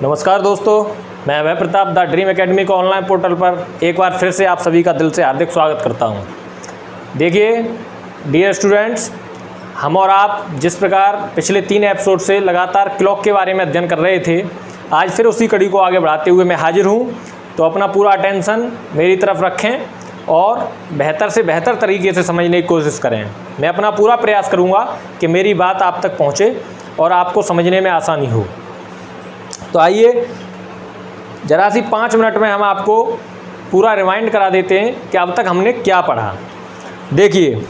नमस्कार दोस्तों, मैं अभय प्रताप द ड्रीम एकेडमी को ऑनलाइन पोर्टल पर एक बार फिर से आप सभी का दिल से हार्दिक स्वागत करता हूं। देखिए डियर स्टूडेंट्स, हम और आप जिस प्रकार पिछले 3 एपिसोड से लगातार क्लॉक के बारे में अध्ययन कर रहे थे, आज फिर उसी कड़ी को आगे बढ़ाते हुए मैं हाजिर हूं। तो अपना पूरा अटेंशन मेरी तरफ रखें और बेहतर से बेहतर तरीके से समझने की कोशिश करें। मैं अपना पूरा प्रयास करूंगा कि मेरी बात आप तक पहुंचे और आपको समझने में आसानी हो। तो आइए ज़रा सी 5 मिनट में हम आपको पूरा रिमाइंड करा देते हैं कि अब तक हमने क्या पढ़ा। देखिए,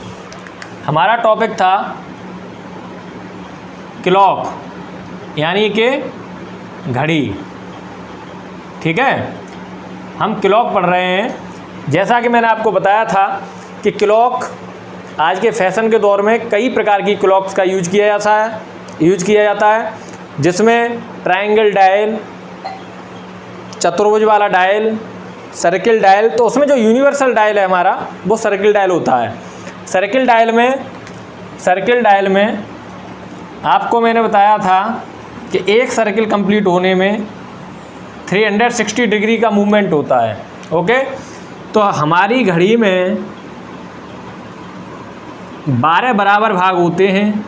हमारा टॉपिक था क्लॉक, यानी कि घड़ी। ठीक है, हम क्लॉक पढ़ रहे हैं। जैसा कि मैंने आपको बताया था कि क्लॉक आज के फैशन के दौर में कई प्रकार की क्लॉक्स का यूज किया जाता है, जिसमें ट्रायंगल डायल, चतुर्भुज वाला डायल, सर्किल डायल। तो उसमें जो यूनिवर्सल डायल है हमारा, वो सर्किल डायल होता है। सर्किल डायल में आपको मैंने बताया था कि एक सर्किल कंप्लीट होने में 360 डिग्री का मूवमेंट होता है। ओके, तो हमारी घड़ी में 12 बराबर भाग होते हैं,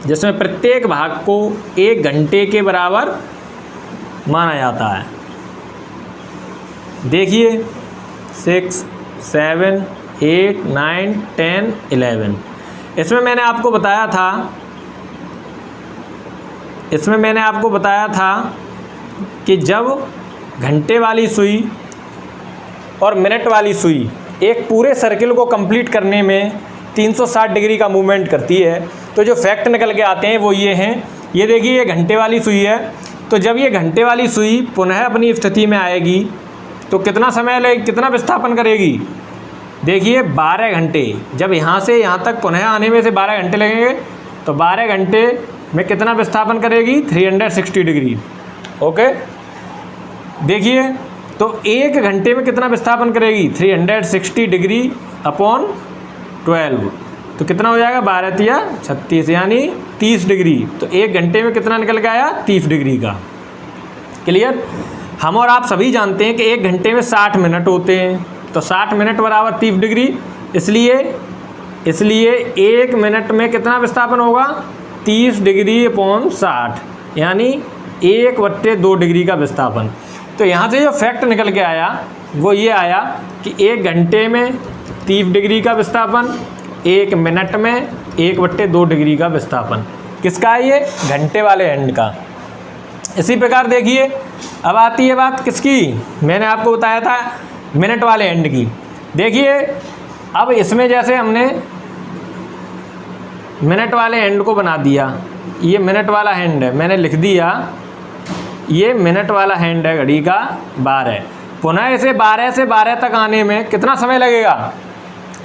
जिसमें प्रत्येक भाग को 1 घंटे के बराबर माना जाता है। देखिए 6, 7, 8, 9, 10, 11। इसमें मैंने आपको बताया था कि जब घंटे वाली सुई और मिनट वाली सुई एक पूरे सर्किल को कंप्लीट करने में 360 डिग्री का मूवमेंट करती है, तो जो फैक्ट निकल के आते हैं वो ये हैं। ये देखिए, ये घंटे वाली सुई है। तो जब ये घंटे वाली सुई पुनः अपनी स्थिति में आएगी तो कितना समय लगेगा, कितना विस्थापन करेगी? देखिए 12 घंटे। जब यहाँ से यहाँ तक पुनः आने में से 12 घंटे लगेंगे, तो 12 घंटे में कितना विस्थापन करेगी? 360 डिग्री। ओके, देखिए तो 1 घंटे में कितना विस्थापन करेगी? 360 डिग्री अपॉन 12, तो कितना हो जाएगा? 12 तिया 36, यानी 30 डिग्री। तो 1 घंटे में कितना निकल के आया? 30 डिग्री का। क्लियर? हम और आप सभी जानते हैं कि 1 घंटे में 60 मिनट होते हैं, तो 60 मिनट बराबर 30 डिग्री। इसलिए 1 मिनट में कितना विस्थापन होगा? 30 डिग्री अपॉन 60, यानी 1/2 डिग्री का विस्थापन। तो यहाँ से जो फैक्ट निकल के आया वो ये आया कि 1 घंटे में 30 डिग्री का विस्थापन, 1 मिनट में 1/2 डिग्री का विस्थापन। किसका है ये? घंटे वाले एंड का। इसी प्रकार देखिए, अब आती है बात किसकी? मैंने आपको बताया था मिनट वाले एंड की। देखिए, अब इसमें जैसे हमने मिनट वाले एंड को बना दिया, ये मिनट वाला हैंड है, मैंने लिख दिया ये मिनट वाला हैंड है घड़ी का 12। पुनः इसे 12 से 12 तक आने में कितना समय लगेगा?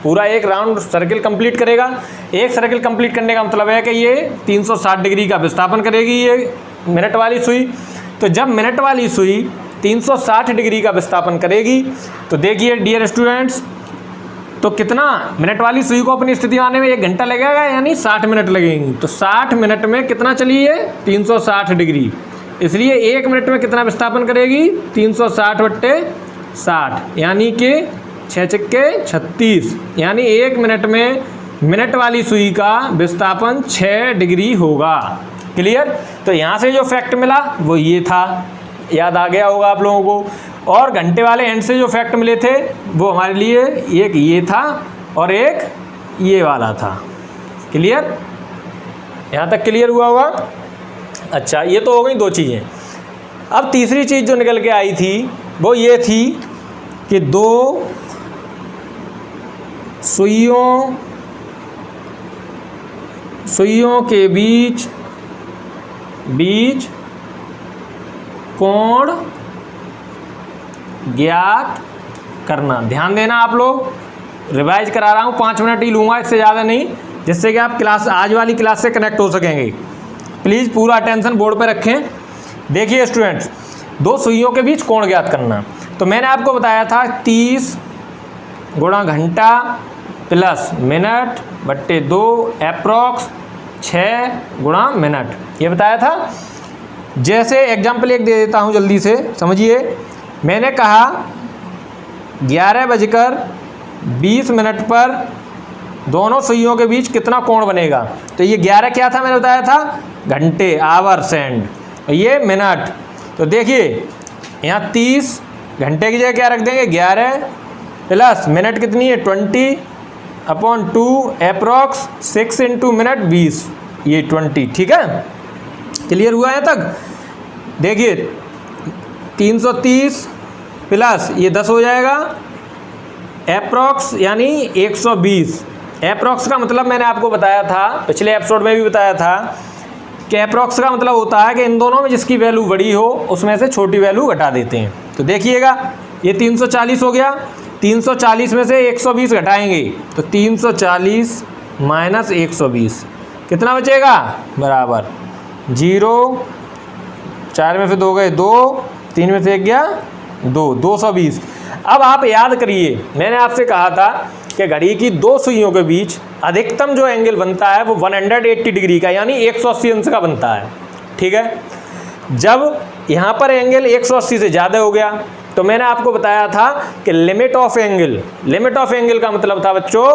पूरा एक राउंड सर्किल कंप्लीट करेगा। एक सर्किल कंप्लीट करने का मतलब है कि ये 360 डिग्री का विस्थापन करेगी ये मिनट वाली सुई। तो जब मिनट वाली सुई 360 डिग्री का विस्थापन करेगी, तो देखिए डियर स्टूडेंट्स, तो कितना मिनट वाली सुई को अपनी स्थिति में आने में 1 घंटा लगेगा, यानी 60 मिनट लगेंगी। तो 60 मिनट में कितना चली है? 360 डिग्री। इसलिए 1 मिनट में कितना विस्थापन करेगी? 360/60, यानी कि 6 छक्के 36, यानी 1 मिनट में मिनट वाली सुई का विस्थापन 6 डिग्री होगा। क्लियर? तो यहाँ से जो फैक्ट मिला वो ये था, याद आ गया होगा आप लोगों को। और घंटे वाले एंड से जो फैक्ट मिले थे वो हमारे लिए एक ये था और एक ये वाला था। क्लियर? यहाँ तक क्लियर हुआ होगा? अच्छा, ये तो हो गई 2 चीज़ें। अब तीसरी चीज़ जो निकल के आई थी वो ये थी कि 2 सुइयों के बीच कोण ज्ञात करना। ध्यान देना आप लोग, रिवाइज करा रहा हूँ, 5 मिनट ही लूँगा, इससे ज़्यादा नहीं, जिससे कि आप आज वाली क्लास से कनेक्ट हो सकेंगे। प्लीज़ पूरा अटेंशन बोर्ड पे रखें। देखिए स्टूडेंट्स, 2 सुइयों के बीच कोण ज्ञात करना। तो मैंने आपको बताया था 30 गुणा घंटा प्लस मिनट बट्टे 2 एप्रॉक्स 6 गुणा मिनट, ये बताया था। जैसे एग्जाम्पल एक दे देता हूँ जल्दी से समझिए। मैंने कहा 11:20 पर दोनों सुइयों के बीच कितना कोण बनेगा। तो ये 11 क्या था, मैंने बताया था घंटे, आवर्स, एंड ये मिनट। तो देखिए यहाँ 30, घंटे की जगह क्या रख देंगे 11 प्लस मिनट कितनी है 20/2 अप्रॉक्स 6 × मिनट 20, ये 20। ठीक है, क्लियर हुआ है तक। देखिए 330 प्लस ये 10 हो जाएगा अप्रॉक्स यानी 120। अप्रॉक्स का मतलब मैंने आपको बताया था, पिछले एपिसोड में भी बताया था कि अप्रॉक्स का मतलब होता है कि इन दोनों में जिसकी वैल्यू बड़ी हो उसमें से छोटी वैल्यू घटा देते हैं। तो देखिएगा ये 340 हो गया, 340 में से 120 घटाएंगे तो 340 माइनस 120 कितना बचेगा, बराबर 0। 4 में से 2 गए 2, 3 में से 1 गया 2, 220। अब आप याद करिए, मैंने आपसे कहा था कि घड़ी की दो सुइयों के बीच अधिकतम जो एंगल बनता है वो 180 डिग्री का यानी 180 अंश का बनता है। ठीक है, जब यहाँ पर एंगल 180 से ज़्यादा हो गया तो मैंने आपको बताया था कि लिमिट ऑफ एंगल का मतलब था बच्चों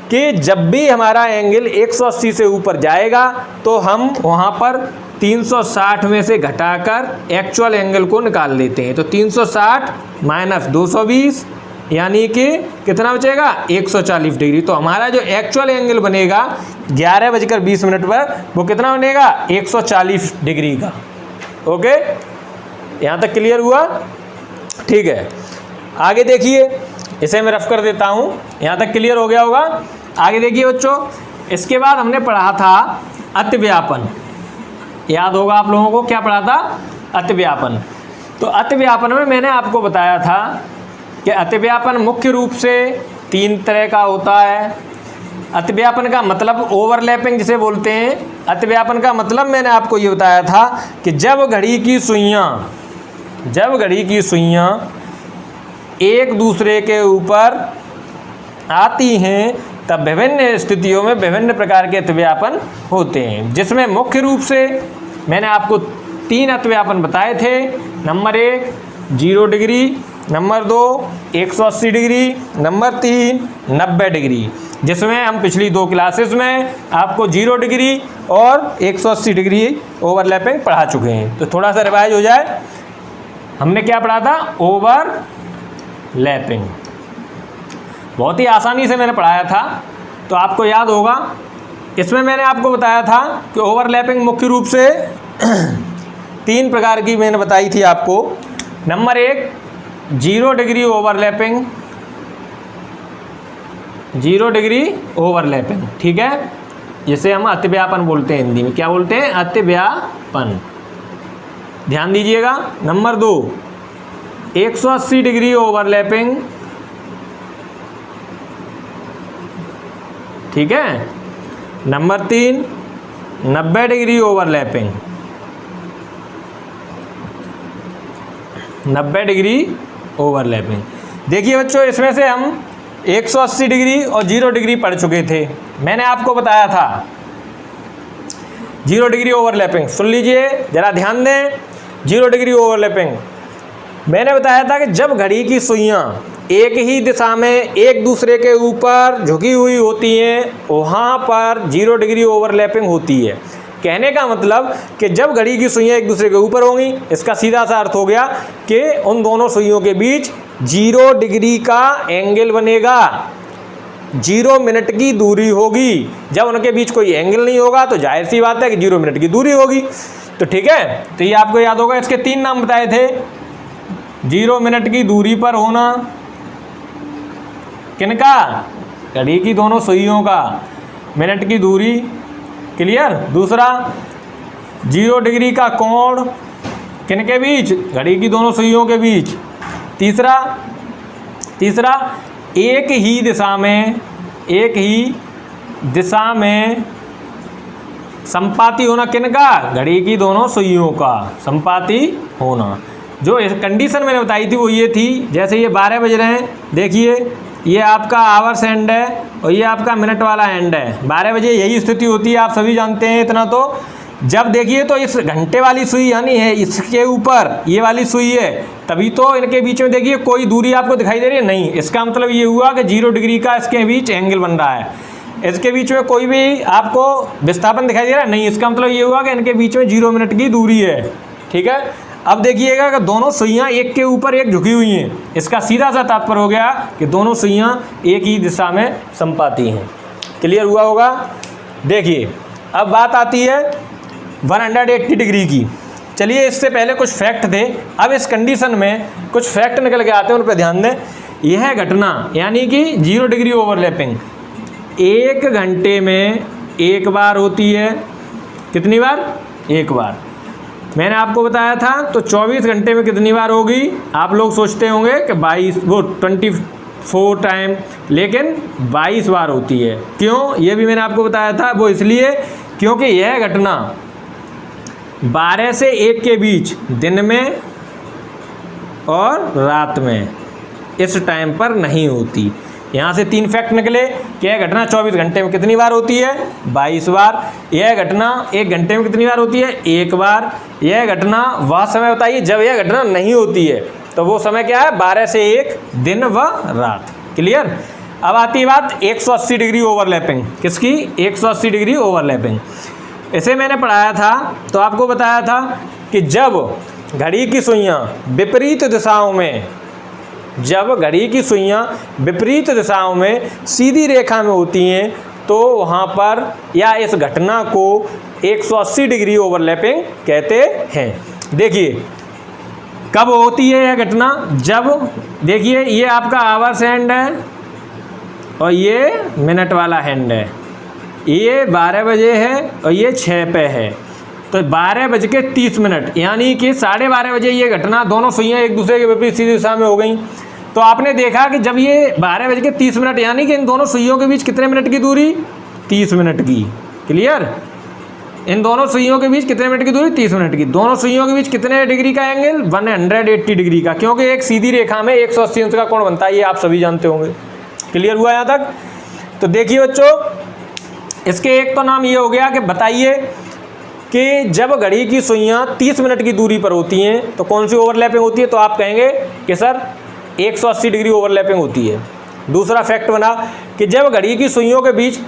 कि जब भी हमारा एंगल 180 से ऊपर जाएगा तो हम वहाँ पर 360 में से घटाकर एक्चुअल एंगल को निकाल लेते हैं। तो 360 माइनस 220 यानी कि कितना बचेगा 140 डिग्री। तो हमारा जो एक्चुअल एंगल बनेगा 11:20 पर वो कितना बनेगा 140 डिग्री का। ओके, यहाँ तक क्लियर हुआ। ठीक है, आगे देखिए, इसे मैं रफ कर देता हूँ, यहाँ तक क्लियर हो गया होगा। आगे देखिए बच्चों, इसके बाद हमने पढ़ा था अतिव्यापन। याद होगा आप लोगों को क्या पढ़ा था, अतिव्यापन। तो अतिव्यापन में मैंने आपको बताया था कि अतिव्यापन मुख्य रूप से 3 तरह का होता है। अतिव्यापन का मतलब ओवरलैपिंग जिसे बोलते हैं। अतिव्यापन का मतलब मैंने आपको ये बताया था कि जब घड़ी की सुइयां एक दूसरे के ऊपर आती हैं तब विभिन्न स्थितियों में विभिन्न प्रकार के अतिव्यापन होते हैं, जिसमें मुख्य रूप से मैंने आपको 3 अतिव्यापन बताए थे। Number 1 0 degree, number 2 180 degree, number 3 90 degree, जिसमें हम पिछली 2 क्लासेस में आपको 0 डिग्री और 180 डिग्री ओवरलैपिंग पढ़ा चुके हैं। तो थोड़ा सा रिवाइज हो जाए, हमने क्या पढ़ा था, ओवरलैपिंग। बहुत ही आसानी से मैंने पढ़ाया था तो आपको याद होगा। इसमें मैंने आपको बताया था कि ओवरलैपिंग मुख्य रूप से 3 प्रकार की मैंने बताई थी आपको। Number 1 0 degree overlapping, 0 degree overlapping. ठीक है, जिसे हम अतिव्यापन बोलते हैं, हिंदी में क्या बोलते हैं, अतिव्यापन। ध्यान दीजिएगा। Number 2 180 degree overlapping. ठीक है, number 3 90 degree overlapping. 90 degree overlapping. देखिए बच्चों, इसमें से हम 180 डिग्री और 0 डिग्री पढ़ चुके थे। मैंने आपको बताया था 0 डिग्री ओवरलैपिंग, सुन लीजिए ज़रा ध्यान दें। 0 डिग्री ओवरलैपिंग मैंने बताया था कि जब घड़ी की सुइयां एक ही दिशा में एक दूसरे के ऊपर झुकी हुई होती हैं वहाँ पर 0 डिग्री ओवरलैपिंग होती है। कहने का मतलब कि जब घड़ी की सुइयां एक दूसरे के ऊपर होंगी, इसका सीधा सा अर्थ हो गया कि उन दोनों सुइयों के बीच 0 डिग्री का एंगल बनेगा, 0 मिनट की दूरी होगी। जब उनके बीच कोई एंगल नहीं होगा तो जाहिर सी बात है कि 0 मिनट की दूरी होगी। तो ठीक है, तो ये आपको याद होगा। इसके 3 नाम बताए थे। 0 मिनट की दूरी पर होना, किनका, घड़ी की दोनों सुइयों का, मिनट की दूरी, क्लियर। दूसरा 0 डिग्री का कोण, किनके बीच, घड़ी की दोनों सुइयों के बीच। तीसरा एक ही दिशा में संपाती होना, किनका, घड़ी की दोनों सुइयों का संपाती होना। जो कंडीशन मैंने बताई थी वो ये थी, जैसे ये 12 बज रहे हैं, देखिए ये आपका आवर्स एंड है और ये आपका मिनट वाला एंड है। 12 बजे यही स्थिति होती है, आप सभी जानते हैं इतना तो, जब देखिए तो इस घंटे वाली सुई यानी है इसके ऊपर ये वाली सुई है, तभी तो इनके बीच में देखिए कोई दूरी आपको दिखाई दे रही है नहीं। इसका मतलब ये हुआ कि 0 डिग्री का इसके बीच एंगल बन रहा है। इसके बीच में कोई भी आपको विस्थापन दिखाई दे रहा है नहीं। इसका मतलब ये हुआ कि इनके बीच में 0 मिनट की दूरी है। ठीक है, अब देखिएगा कि दोनों सुइयाँ एक के ऊपर एक झुकी हुई हैं। इसका सीधा सा तात्पर्य हो गया कि दोनों सुइयाँ एक ही दिशा में समपाती हैं। क्लियर हुआ होगा। देखिए अब बात आती है 180 डिग्री की। चलिए इससे पहले कुछ फैक्ट थे, अब इस कंडीशन में कुछ फैक्ट निकल के आते हैं, उन पर ध्यान दें। यह घटना यानी कि 0 डिग्री ओवरलैपिंग 1 घंटे में एक बार होती है। कितनी बार? एक बार। मैंने आपको बताया था तो 24 घंटे में कितनी बार होगी? आप लोग सोचते होंगे कि 24 टाइम, लेकिन 22 बार होती है। क्यों? ये भी मैंने आपको बताया था। वो इसलिए क्योंकि यह घटना 12 से 1 के बीच दिन में और रात में इस टाइम पर नहीं होती। यहाँ से 3 फैक्ट निकले कि यह घटना 24 घंटे में कितनी बार होती है? 22 बार। यह घटना 1 घंटे में कितनी बार होती है? 1 बार। यह घटना वह समय बताइए जब यह घटना नहीं होती है, तो वो समय क्या है? 12 से 1 दिन व रात। क्लियर। अब आती है बात 180 डिग्री ओवरलैपिंग। किसकी? 180 डिग्री ओवरलैपिंग। इसे मैंने पढ़ाया था तो आपको बताया था कि जब घड़ी की सुइयाँ विपरीत दिशाओं में, जब घड़ी की सुइयाँ विपरीत दिशाओं में सीधी रेखा में होती हैं तो वहाँ पर या इस घटना को 180 डिग्री ओवरलैपिंग कहते हैं। देखिए कब होती है यह घटना? जब देखिए ये आपका आवर्स हैंड है और ये मिनट वाला हैंड है। ये 12 बजे है और ये 6 पे है, तो 12:30 यानी कि 12:30 बजे ये घटना दोनों सुइयाँ एक दूसरे के विपरीत सीधी दिशा में हो गई। तो आपने देखा कि जब ये 12:30 यानी कि इन दोनों सुइयों के बीच कितने मिनट की दूरी? 30 मिनट की। क्लियर। इन दोनों सुइयों के बीच कितने मिनट की दूरी? 30 मिनट की। दोनों सुइयों के बीच कितने डिग्री का एंगल? 180 डिग्री का, क्योंकि एक सीधी रेखा में 180 अंश का कोण बनता है, ये आप सभी जानते होंगे। क्लियर हुआ यहाँ तक? तो देखिए बच्चों, इसके एक तो नाम ये हो गया कि बताइए कि जब घड़ी की सुइयाँ 30 मिनट की दूरी पर होती हैं तो कौन सी ओवरलैपिंग होती है? तो आप कहेंगे कि सर 180 डिग्री ओवरलैपिंग होती है। दूसरा फैक्ट बना कि जब घड़ी की सुइयों के बीच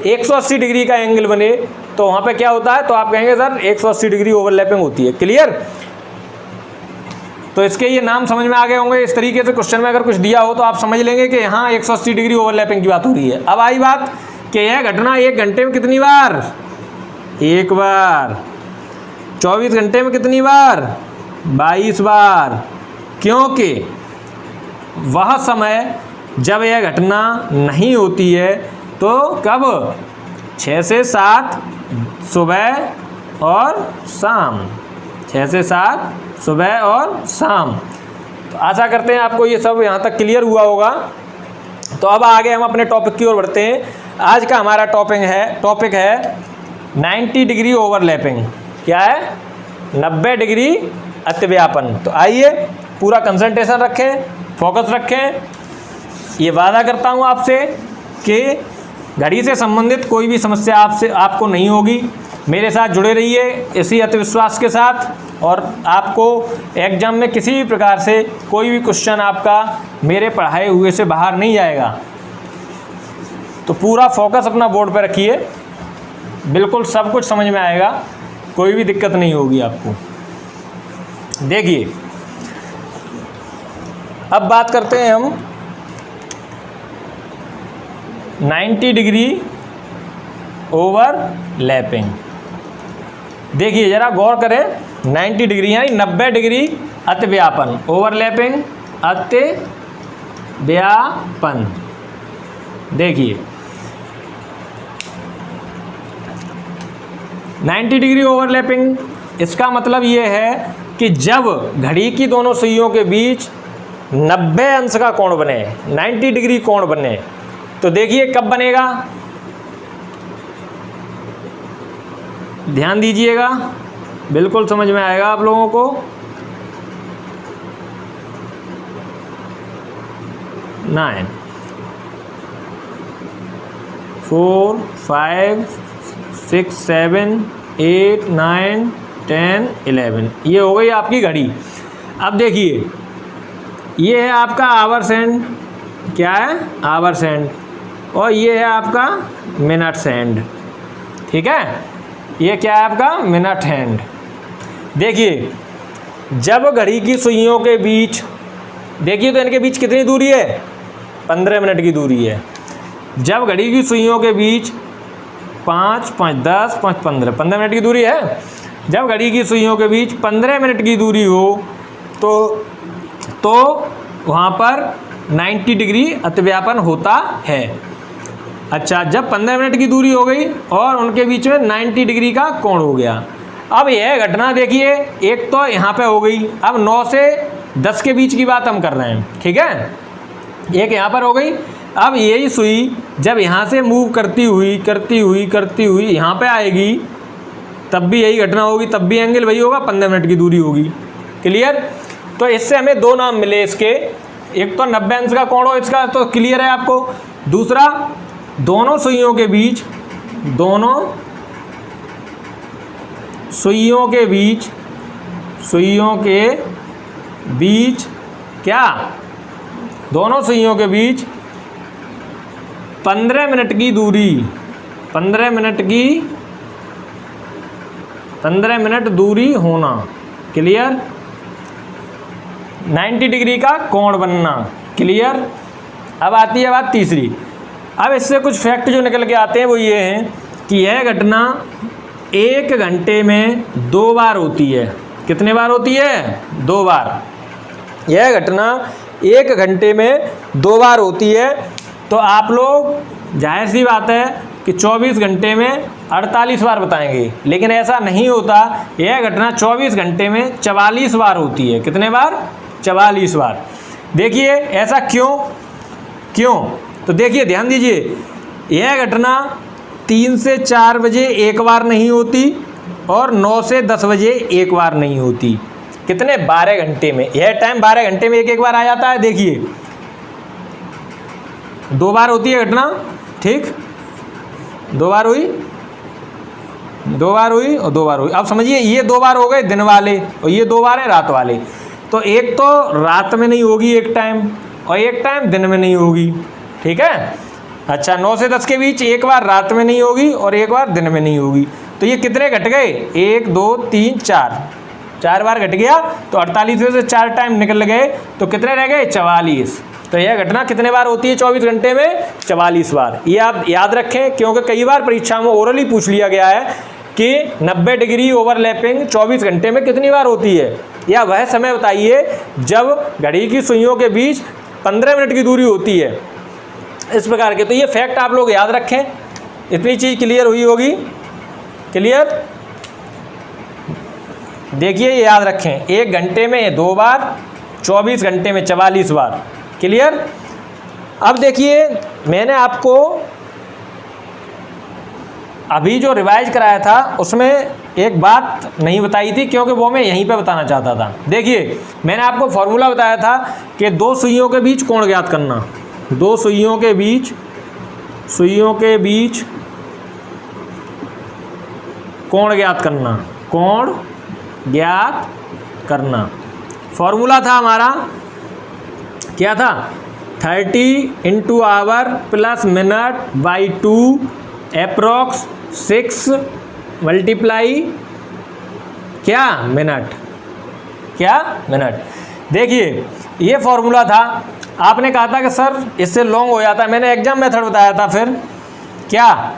180 डिग्री का एंगल बने तो वहाँ पे क्या होता है? तो आप कहेंगे सर 180 डिग्री ओवरलैपिंग होती है। क्लियर। तो इसके ये नाम समझ में आ गए होंगे। इस तरीके से क्वेश्चन में अगर कुछ दिया हो तो आप समझ लेंगे कि यहाँ 180 डिग्री ओवरलैपिंग की बात हो रही है। अब आई बात कि यह घटना 1 घंटे में कितनी बार? 1 बार। 24 घंटे में कितनी बार? 22 बार। क्योंकि वह समय जब यह घटना नहीं होती है तो कब? 6 से 7 सुबह और शाम। 6 से 7 सुबह और शाम। तो आशा करते हैं आपको ये सब यहाँ तक क्लियर हुआ होगा। तो अब आगे हम अपने टॉपिक की ओर बढ़ते हैं। आज का हमारा टॉपिक है 90 डिग्री ओवरलैपिंग। क्या है? 90 डिग्री अतिव्यापन। तो आइए पूरा कंसंट्रेशन रखें, फोकस रखें। ये वादा करता हूँ आपसे कि घड़ी से संबंधित कोई भी समस्या आपको नहीं होगी। मेरे साथ जुड़े रहिए इसी आत्मविश्वास के साथ, और आपको एग्जाम में किसी भी प्रकार से कोई भी क्वेश्चन आपका मेरे पढ़ाए हुए से बाहर नहीं जाएगा। तो पूरा फोकस अपना बोर्ड पर रखिए, बिल्कुल सब कुछ समझ में आएगा, कोई भी दिक्कत नहीं होगी आपको। देखिए अब बात करते हैं हम 90 डिग्री ओवरलैपिंग। देखिए जरा गौर करें, 90 डिग्री यानी 90 डिग्री अतिव्यापन। ओवरलैपिंग अतिव्यापन। देखिए 90 डिग्री ओवरलैपिंग, इसका मतलब ये है कि जब घड़ी की दोनों सुइयों के बीच 90 अंश का कोण बने, 90 डिग्री कोण बने, तो देखिए कब बनेगा? ध्यान दीजिएगा, बिल्कुल समझ में आएगा आप लोगों को। 9 4 5 6 7 8, 9, 10, 11, ये हो गई आपकी घड़ी। अब देखिए ये है आपका आवर्स हैंड, क्या है आवर्स हैंड, और ये है आपका मिनट्स हैंड, ठीक है, ये क्या है आपका मिनट हैंड। देखिए जब घड़ी की सुइयों के बीच, देखिए तो इनके बीच कितनी दूरी है, 15 मिनट की दूरी है। जब घड़ी की सुइयों के बीच 5, 5, 10, 5, 15 मिनट की दूरी है। जब घड़ी की सुइयों के बीच 15 मिनट की दूरी हो तो वहाँ पर 90 डिग्री अतिव्यापन होता है। अच्छा, जब 15 मिनट की दूरी हो गई और उनके बीच में 90 डिग्री का कोण हो गया। अब यह घटना देखिए, एक तो यहाँ पे हो गई, अब 9 से 10 के बीच की बात हम कर रहे हैं, ठीक है, एक यहाँ पर हो गई। अब यही सुई जब यहाँ से मूव करती हुई यहाँ पे आएगी, तब भी यही घटना होगी, तब भी एंगल वही होगा, 15 मिनट की दूरी होगी। क्लियर? तो इससे हमें दो नाम मिले इसके, एक तो 90 अंश का कोण हो इसका, तो क्लियर है आपको। दूसरा, दोनों सुइयों के बीच क्या, दोनों सुइयों के बीच 15 मिनट की दूरी, 15 मिनट दूरी होना। क्लियर? 90 डिग्री का कोण बनना। क्लियर? अब आती है बात तीसरी। अब इससे कुछ फैक्ट जो निकल के आते हैं वो ये हैं कि यह घटना 1 घंटे में 2 बार होती है। कितने बार होती है? 2 बार। यह घटना 1 घंटे में 2 बार होती है। तो आप लोग जाहिर सी बात है कि 24 घंटे में 48 बार बताएंगे, लेकिन ऐसा नहीं होता। यह घटना 24 घंटे में 44 बार होती है। कितने बार? 44 बार। देखिए ऐसा क्यों? तो देखिए ध्यान दीजिए, यह घटना 3 से 4 बजे एक बार नहीं होती और 9 से 10 बजे एक बार नहीं होती। कितने? 12 घंटे में। यह टाइम 12 घंटे में एक बार आ जाता है। देखिए 2 बार होती है घटना, ठीक, 2 बार हुई और 2 बार हुई। अब समझिए ये 2 बार हो गए दिन वाले और ये 2 बार है रात वाले। तो एक तो रात में नहीं होगी एक टाइम, और एक टाइम दिन में नहीं होगी, ठीक है। अच्छा, 9 से 10 के बीच एक बार रात में नहीं होगी और एक बार दिन में नहीं होगी। तो ये कितने घट गए? 1, 2, 3, 4 बार घट गया। तो 48 में से 4 टाइम निकल गए, तो कितने रह गए? 44। तो यह घटना कितने बार होती है 24 घंटे में? 44 बार। ये आप याद रखें, क्योंकि कई बार परीक्षा में ओरली पूछ लिया गया है कि 90 डिग्री ओवरलैपिंग 24 घंटे में कितनी बार होती है, या वह समय बताइए जब घड़ी की सुइयों के बीच 15 मिनट की दूरी होती है, इस प्रकार के। तो ये फैक्ट आप लोग याद रखें। इतनी चीज़ क्लियर हुई होगी। क्लियर? देखिए ये याद रखें, 1 घंटे में 2 बार, 24 घंटे में 44 बार। क्लियर? अब देखिए मैंने आपको अभी जो रिवाइज कराया था उसमें एक बात नहीं बताई थी, क्योंकि वो मैं यहीं पे बताना चाहता था। देखिए मैंने आपको फॉर्मूला बताया था कि 2 सुइयों के बीच कोण ज्ञात करना। 2 सुइयों के बीच कोण ज्ञात करना। फॉर्मूला था हमारा, क्या था? 30 × hour plus minute by 2 approx 6 multiply क्या? मिनट। देखिए ये फॉर्मूला था। आपने कहा था कि सर इससे लॉन्ग हो जाता है, मैंने एग्जाम मेथड बताया था। फिर क्या?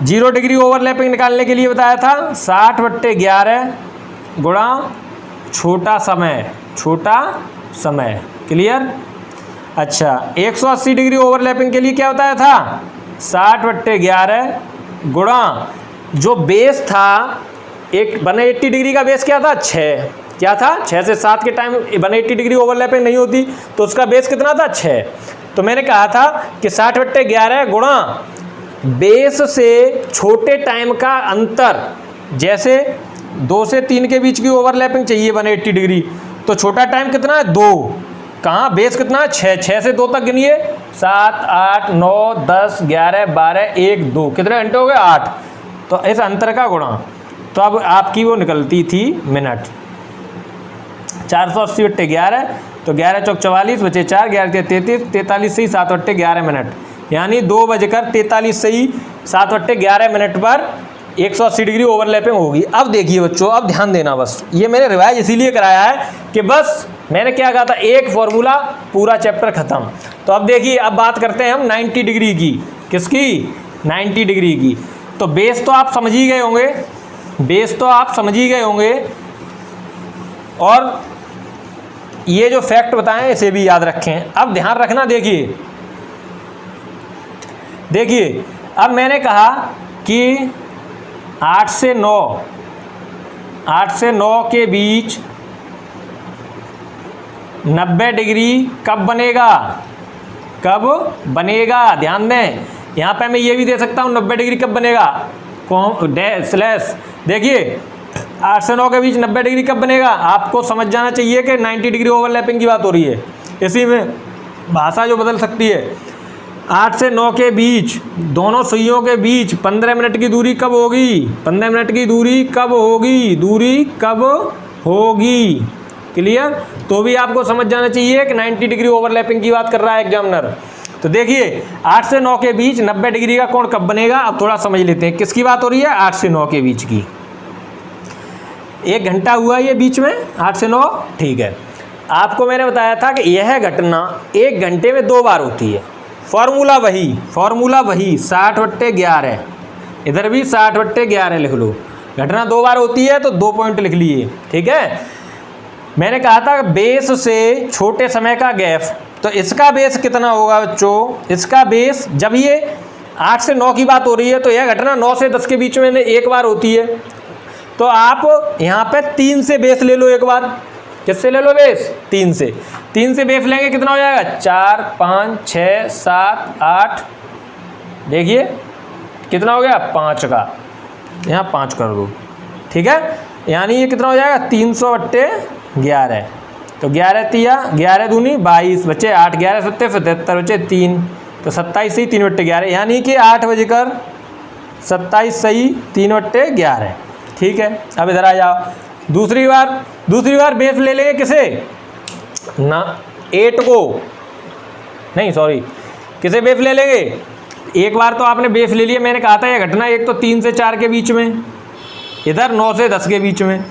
0 डिग्री ओवरलैपिंग निकालने के लिए बताया था 60/11 गुणा छोटा समय। क्लियर? अच्छा, 180 डिग्री ओवरलैपिंग के लिए क्या बताया था? 60/11 गुणा जो बेस था, एक 180 डिग्री का बेस क्या था? 6। क्या था? 6 से 7 के टाइम 180 डिग्री ओवरलैपिंग नहीं होती, तो उसका बेस कितना था? 6। तो मैंने कहा था कि 60/11 गुणा बेस से छोटे टाइम का अंतर, जैसे 2 से 3 के बीच की ओवरलैपिंग चाहिए 180 डिग्री, तो छोटा टाइम कितना है? 2। कहाँ? बेस कितना है? 6 से 2 तक गिनिए, 7, 8, 9, 10, 11, 12, 1, 2, कितने घंटे हो गए? 8। तो इस अंतर का गुणा, तो अब आपकी वो निकलती थी मिनट। 480/11, तो 11 चौक 44 बचे 4, 11 33, 43 सही 7/11 मिनट, यानी 2:43 सही 7/11 मिनट पर 180 डिग्री ओवरलैपिंग होगी। अब देखिए बच्चों, अब ध्यान देना, बस ये मैंने रिवाइज इसीलिए कराया है कि बस मैंने क्या कहा था, एक फॉर्मूला पूरा चैप्टर खत्म। तो अब देखिए, अब बात करते हैं हम 90 डिग्री की। किसकी? 90 डिग्री की। तो बेस तो आप समझ ही गए होंगे, बेस तो आप समझ ही गए होंगे, और ये जो फैक्ट बताएं इसे भी याद रखें। अब ध्यान रखना, देखिए देखिए, अब मैंने कहा कि 8 से 9 के बीच 90 डिग्री कब बनेगा? कब बनेगा? ध्यान दें, यहाँ पे मैं ये भी दे सकता हूँ 90 डिग्री कब बनेगा, स्लैश। देखिए 8 से 9 के बीच 90 डिग्री कब बनेगा? आपको समझ जाना चाहिए कि 90 डिग्री ओवरलैपिंग की बात हो रही है। इसी में भाषा जो बदल सकती है। 8 से 9 के बीच, दोनों सुइयों के बीच 15 मिनट की दूरी कब होगी? 15 मिनट की दूरी कब होगी? दूरी कब होगी? क्लियर? तो भी आपको समझ जाना चाहिए कि 90 डिग्री ओवरलैपिंग की बात कर रहा है एग्जामिनर। तो देखिए 8 से 9 के बीच 90 डिग्री का कोण कब बनेगा? अब थोड़ा समझ लेते हैं किसकी बात हो रही है। 8 से 9 के बीच की। 1 घंटा हुआ ये बीच में, 8 से 9, ठीक है। आपको मैंने बताया था कि यह घटना 1 घंटे में 2 बार होती है। फॉर्मूला वही 60/11, इधर भी 60/11 लिख लो। घटना 2 बार होती है तो 2 पॉइंट लिख लिए, ठीक है। मैंने कहा था बेस से छोटे समय का गैप, तो इसका बेस कितना होगा बच्चों? इसका बेस, जब ये 8 से 9 की बात हो रही है तो यह घटना 9 से 10 के बीच में 1 बार होती है। तो आप यहाँ पे 3 से बेस ले लो एक बार। किससे ले लो बेस? 3 से। 3 से बेस लेंगे कितना हो जाएगा? 4, 5, 6, 7, 8। देखिए कितना हो गया? 5 का, यहाँ 5 कर दो, ठीक है। यानी ये कितना हो जाएगा? 300/11। तो 11 तिया 11 दूनी 22 बचे 8, 11 सत्ते 77 बचे 3, तो 27 सही 3/11, यानी कि 8 सही 3/11, ठीक है। अब इधर आ जाओ, दूसरी बार बेस ले लेंगे किसे ना? 8 को नहीं, सॉरी, किसे बेस ले लेंगे? एक बार तो आपने बेस ले लिया, मैंने कहा था यह घटना एक तो 3 से 4 के बीच में, इधर 9 से 10 के बीच में।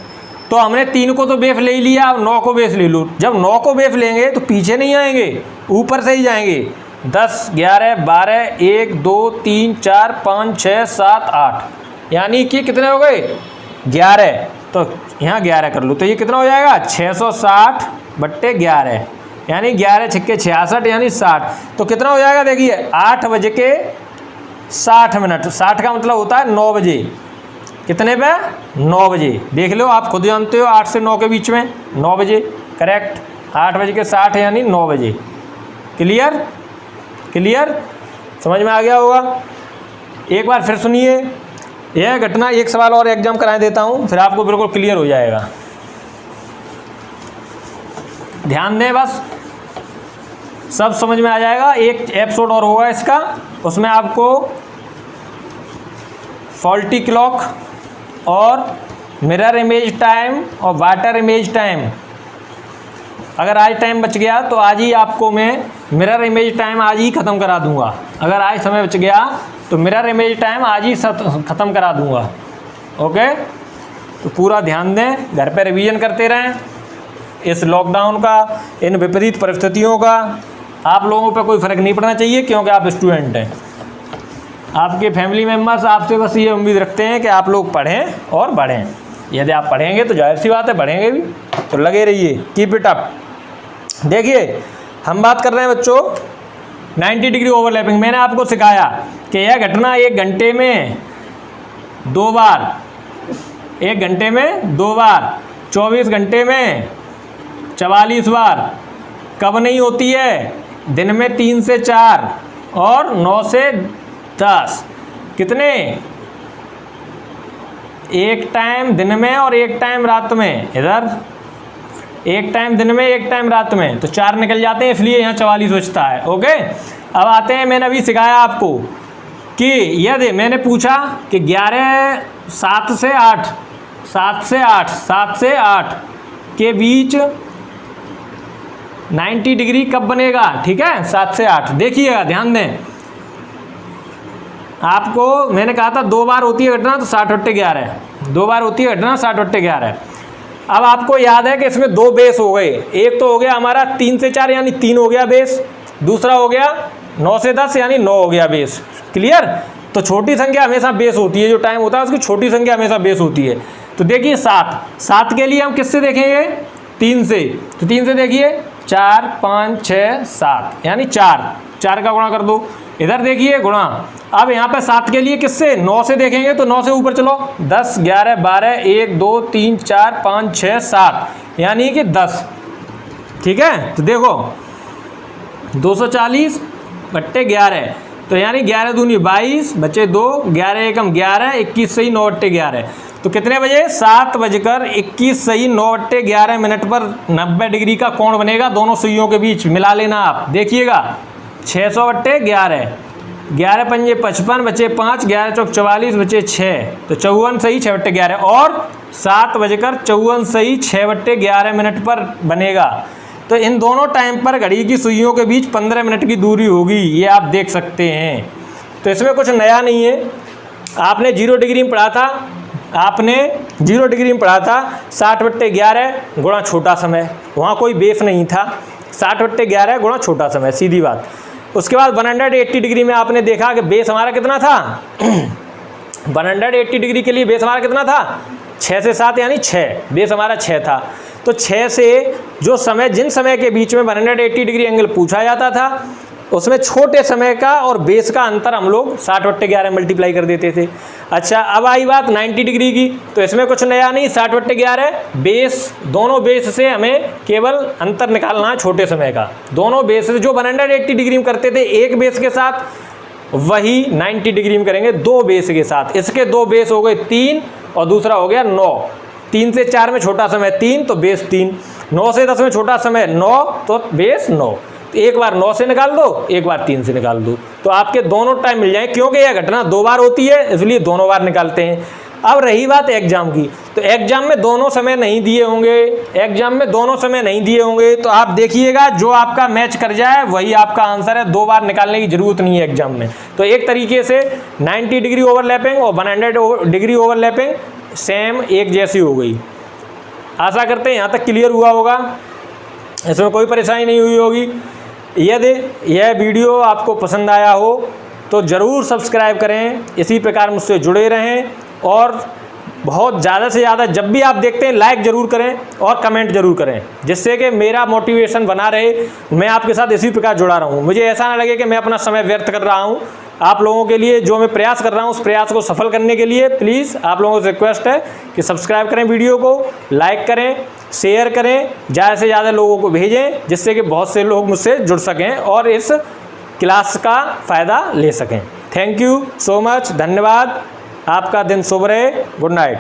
तो हमने 3 को तो बेस ले ही लिया, अब 9 को बेस ले लो। जब 9 को बेस लेंगे तो पीछे नहीं आएंगे, ऊपर से ही जाएंगे। 10, 11, 12, 1, 2, 3, 4, 5, 6, 7, 8, यानी कि कितने हो गए? 11। तो यहाँ 11 कर लो, तो ये कितना हो जाएगा? 660/11, यानी 11 छक्के 66, यानी 60। तो कितना हो जाएगा? देखिए 8:60। 60 का मतलब होता है 9 बजे। कितने पे? 9 बजे। देख लो, आप खुद जानते हो 8 से 9 के बीच में 9 बजे, करेक्ट। 8:60 यानी 9 बजे। क्लियर? समझ में आ गया होगा। एक बार फिर सुनिए यह घटना, एक सवाल और एग्जाम कराए देता हूँ, फिर आपको बिल्कुल क्लियर हो जाएगा। ध्यान दें, बस सब समझ में आ जाएगा। एक एपिसोड और होगा इसका, उसमें आपको फॉल्टी क्लॉक और मिरर इमेज टाइम और वाटर इमेज टाइम, अगर आज टाइम बच गया तो आज ही आपको मैं मिरर इमेज टाइम आज ही ख़त्म करा दूंगा। अगर आज समय बच गया तो मिरर इमेज टाइम आज ही ख़त्म करा दूंगा। ओके, तो पूरा ध्यान दें, घर पे रिवीजन करते रहें। इस लॉकडाउन का, इन विपरीत परिस्थितियों का आप लोगों पे कोई फ़र्क नहीं पड़ना चाहिए, क्योंकि आप स्टूडेंट हैं। आपके फैमिली मेम्बर्स आपसे बस ये उम्मीद रखते हैं कि आप लोग पढ़ें और बढ़ें। यदि आप पढ़ेंगे तो जाहिर सी बात है बढ़ेंगे भी, तो लगे रहिए, कीप इट अप। देखिए हम बात कर रहे हैं बच्चों 90 डिग्री ओवरलैपिंग। मैंने आपको सिखाया कि यह घटना 1 घंटे में 2 बार, 1 घंटे में 2 बार, 24 घंटे में 44 बार कब नहीं होती है? दिन में 3 से 4 और 9 से 10। कितने? एक टाइम दिन में और एक टाइम रात में। इधर एक टाइम दिन में, एक टाइम रात में, तो 4 निकल जाते हैं, इसलिए यहाँ 44 बचता है। ओके, अब आते हैं, मैंने अभी सिखाया आपको कि यदि मैंने पूछा कि 7 से 8 के बीच 90 डिग्री कब बनेगा, ठीक है, 7 से 8। देखिएगा, ध्यान दें, आपको मैंने कहा था 2 बार होती है घटना तो 60/11, 2 बार होती है घटना 60/11। अब आपको याद है कि इसमें 2 बेस हो गए, एक तो हो गया हमारा 3 से 4 यानी 3 हो गया बेस, दूसरा हो गया 9 से 10 यानी 9 हो गया बेस। क्लियर? तो छोटी संख्या हमेशा बेस होती है, जो टाइम होता है उसकी छोटी संख्या हमेशा बेस होती है। तो देखिए 7 के लिए हम किससे देखेंगे, 3 से, तो 3 से देखिए 4 5 6 7 यानी 4 का गुणा कर दो। इधर देखिए गुणा, अब यहाँ पे 7 के लिए किससे, 9 से देखेंगे, तो 9 से ऊपर चलो, 10 11 12 1 2 3 4 5 6 7 यानी कि 10। ठीक है, तो देखो 240/11, तो यानी 11 दूनी 22 बचे 2, 11 एकम 11, 21 सही 9/11। तो कितने बजे, 7:21 सही 9/11 मिनट पर 90 डिग्री का कोण बनेगा दोनों सुइयों के बीच। मिला लेना आप, देखिएगा 600/11, 11 पंजे 55 बचे 5, 11 चौक 44 बचे 6, तो 54 सही 6/11 और 7:54 सही 6/11 मिनट पर बनेगा। तो इन दोनों टाइम पर घड़ी की सुइयों के बीच 15 मिनट की दूरी होगी, ये आप देख सकते हैं। तो इसमें कुछ नया नहीं है, आपने 0 डिग्री में पढ़ा था, 60/11 गुणा छोटा समय, वहाँ कोई बेस नहीं था, 60/11 गुणा छोटा समय, सीधी बात। उसके बाद 180 डिग्री में आपने देखा कि बेस हमारा कितना था 180 डिग्री के लिए बेस हमारा कितना था, 6 से 7 यानी 6, बेस हमारा 6 था। तो 6 से जो समय, जिन समय के बीच में 180 डिग्री एंगल पूछा जाता था, उसमें छोटे समय का और बेस का अंतर हम लोग 60/11 मल्टीप्लाई कर देते थे। अच्छा, अब आई बात 90 डिग्री की, तो इसमें कुछ नया नहीं, 60/11 बेस, दोनों बेस से हमें केवल अंतर निकालना है छोटे समय का। दोनों बेस से जो 180 डिग्री में करते थे एक बेस के साथ, वही 90 डिग्री में करेंगे 2 बेस के साथ। इसके 2 बेस हो गए 3 और दूसरा हो गया 9। 3 से 4 में छोटा समय 3 तो बेस 3, 9 से 10 में छोटा समय 9 तो बेस 9। एक बार 9 से निकाल दो, एक बार 3 से निकाल दो, तो आपके दोनों टाइम मिल जाए, क्योंकि यह घटना 2 बार होती है इसलिए दोनों बार निकालते हैं। अब रही बात एग्जाम की, तो एग्जाम में दोनों समय नहीं दिए होंगे, तो आप देखिएगा जो आपका मैच कर जाए वही आपका आंसर है, 2 बार निकालने की जरूरत नहीं है एग्जाम में। तो एक तरीके से 90 डिग्री ओवरलैपिंग और 100 डिग्री ओवरलैपिंग सेम एक जैसी हो गई। आशा करते हैं यहाँ तक क्लियर हुआ होगा, इसमें कोई परेशानी नहीं हुई होगी। यदि यह वीडियो आपको पसंद आया हो तो ज़रूर सब्सक्राइब करें, इसी प्रकार मुझसे जुड़े रहें और बहुत ज़्यादा से ज़्यादा जब भी आप देखते हैं लाइक ज़रूर करें और कमेंट ज़रूर करें, जिससे कि मेरा मोटिवेशन बना रहे, मैं आपके साथ इसी प्रकार जुड़ा रहूं। मुझे ऐसा ना लगे कि मैं अपना समय व्यर्थ कर रहा हूं। आप लोगों के लिए जो मैं प्रयास कर रहा हूं, उस प्रयास को सफल करने के लिए प्लीज़ आप लोगों से रिक्वेस्ट है कि सब्सक्राइब करें वीडियो को, लाइक करें, शेयर करें, ज़्यादा से ज़्यादा लोगों को भेजें, जिससे कि बहुत से लोग मुझसे जुड़ सकें और इस क्लास का फ़ायदा ले सकें। थैंक यू सो मच, धन्यवाद। आपका दिन शुभ रहे। Good night.